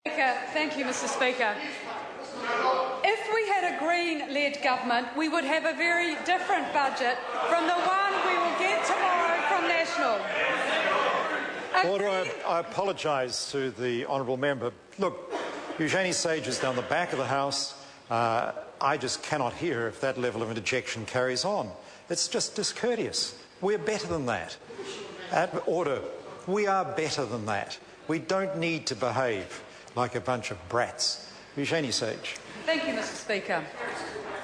Thank you, Mr. Speaker. If we had a Green-led government, we would have a very different budget from the one we will get tomorrow from National. Order. I apologise to the honourable member. Look, Eugenie Sage is down the back of the House. I just cannot hear if that level of interjection carries on. It's just discourteous. We're better than that. Order. We are better than that. We don't need to behave like a bunch of brats. Eugenie Sage. Thank you, Mr. Speaker.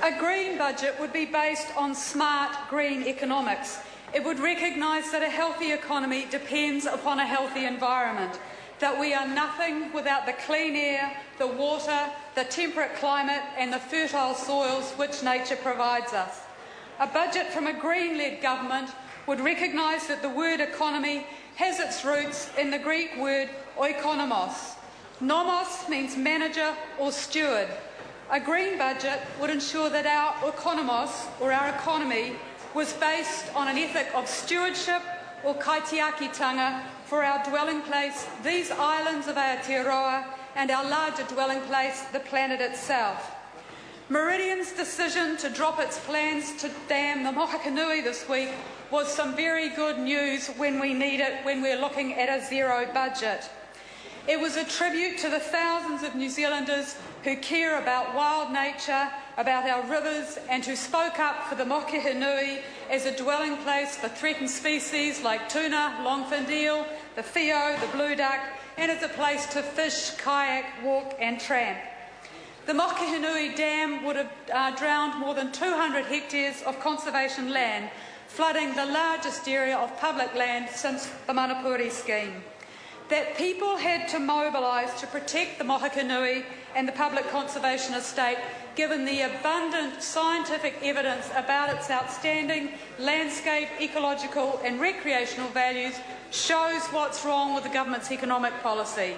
A green budget would be based on smart green economics. It would recognise that a healthy economy depends upon a healthy environment, that we are nothing without the clean air, the water, the temperate climate and the fertile soils which nature provides us. A budget from a green-led government would recognise that the word economy has its roots in the Greek word oikonomos. Nomos means manager or steward. A green budget would ensure that our oikonomos, or our economy, was based on an ethic of stewardship or kaitiakitanga for our dwelling place, these islands of Aotearoa, and our larger dwelling place, the planet itself. Meridian's decision to drop its plans to dam the Mohakanui this week was some very good news when we need it, when we're looking at a zero budget. It was a tribute to the thousands of New Zealanders who care about wild nature, about our rivers, and who spoke up for the Mokihinui as a dwelling place for threatened species like tuna, longfin eel, the whio, the blue duck, and as a place to fish, kayak, walk and tramp. The Mokihinui Dam would have drowned more than 200 hectares of conservation land, flooding the largest area of public land since the Manapuri scheme. That people had to mobilise to protect the Mohakanui and the public conservation estate, given the abundant scientific evidence about its outstanding landscape, ecological and recreational values, shows what's wrong with the government's economic policy.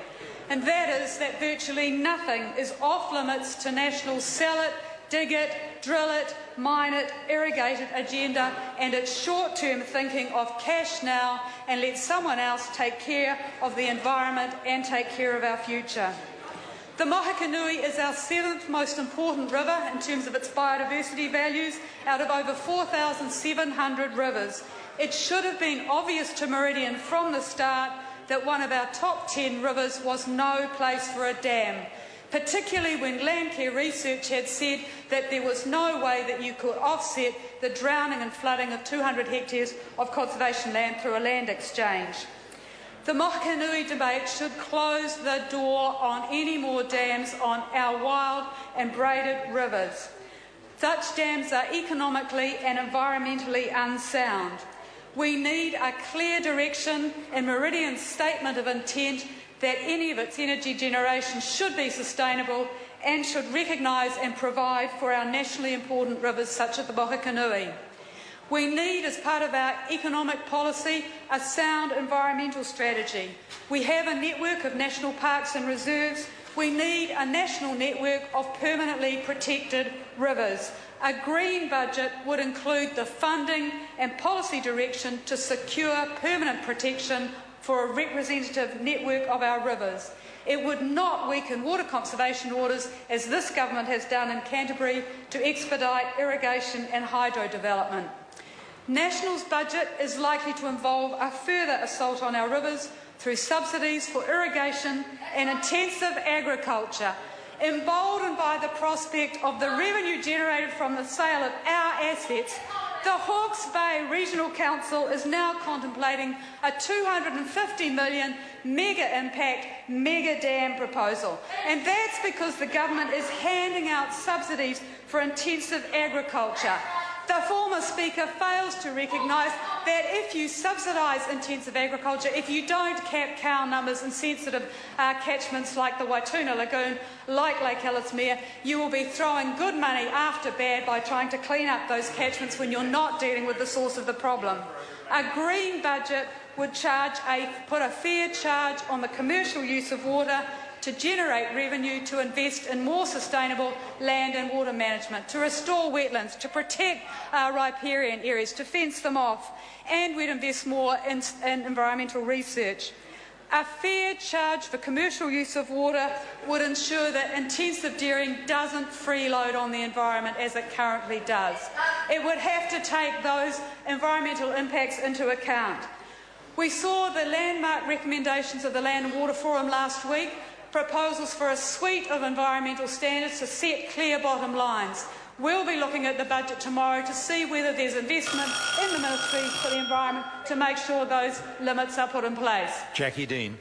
And that is that virtually nothing is off limits to National's sell it, dig it, drill it, mine it, irrigate it agenda and its short-term thinking of cash now and let someone else take care of the environment and take care of our future. The Mohakanui is our 7th most important river in terms of its biodiversity values out of over 4,700 rivers. It should have been obvious to Meridian from the start that one of our top 10 rivers was no place for a dam, particularly when Landcare Research had said that there was no way that you could offset the drowning and flooding of 200 hectares of conservation land through a land exchange. The Mohakanui debate should close the door on any more dams on our wild and braided rivers. Such dams are economically and environmentally unsound. We need a clear direction in Meridian's statement of intent that any of its energy generation should be sustainable and should recognise and provide for our nationally important rivers such as the Mohakanui. We need, as part of our economic policy, a sound environmental strategy. We have a network of national parks and reserves. We need a national network of permanently protected rivers. A green budget would include the funding and policy direction to secure permanent protection for a representative network of our rivers. It would not weaken water conservation orders, as this government has done in Canterbury, to expedite irrigation and hydro development. National's budget is likely to involve a further assault on our rivers through subsidies for irrigation and intensive agriculture. Emboldened by the prospect of the revenue generated from the sale of our assets, the Hawke's Bay Regional Council is now contemplating a $250 million mega-impact, mega-dam proposal. And that's because the government is handing out subsidies for intensive agriculture. The former Speaker fails to recognise that if you subsidise intensive agriculture, if you don't cap cow numbers in sensitive catchments like the Waituna Lagoon, like Lake Ellesmere, you will be throwing good money after bad by trying to clean up those catchments when you're not dealing with the source of the problem. A green budget would put a fair charge on the commercial use of water to generate revenue, to invest in more sustainable land and water management, to restore wetlands, to protect riparian areas, to fence them off, and we'd invest more in environmental research. A fair charge for commercial use of water would ensure that intensive dairying doesn't freeload on the environment as it currently does. It would have to take those environmental impacts into account. We saw the landmark recommendations of the Land and Water Forum last week, proposals for a suite of environmental standards to set clear bottom lines. We'll be looking at the budget tomorrow to see whether there's investment in the Ministry for the Environment to make sure those limits are put in place. Jackie Dean.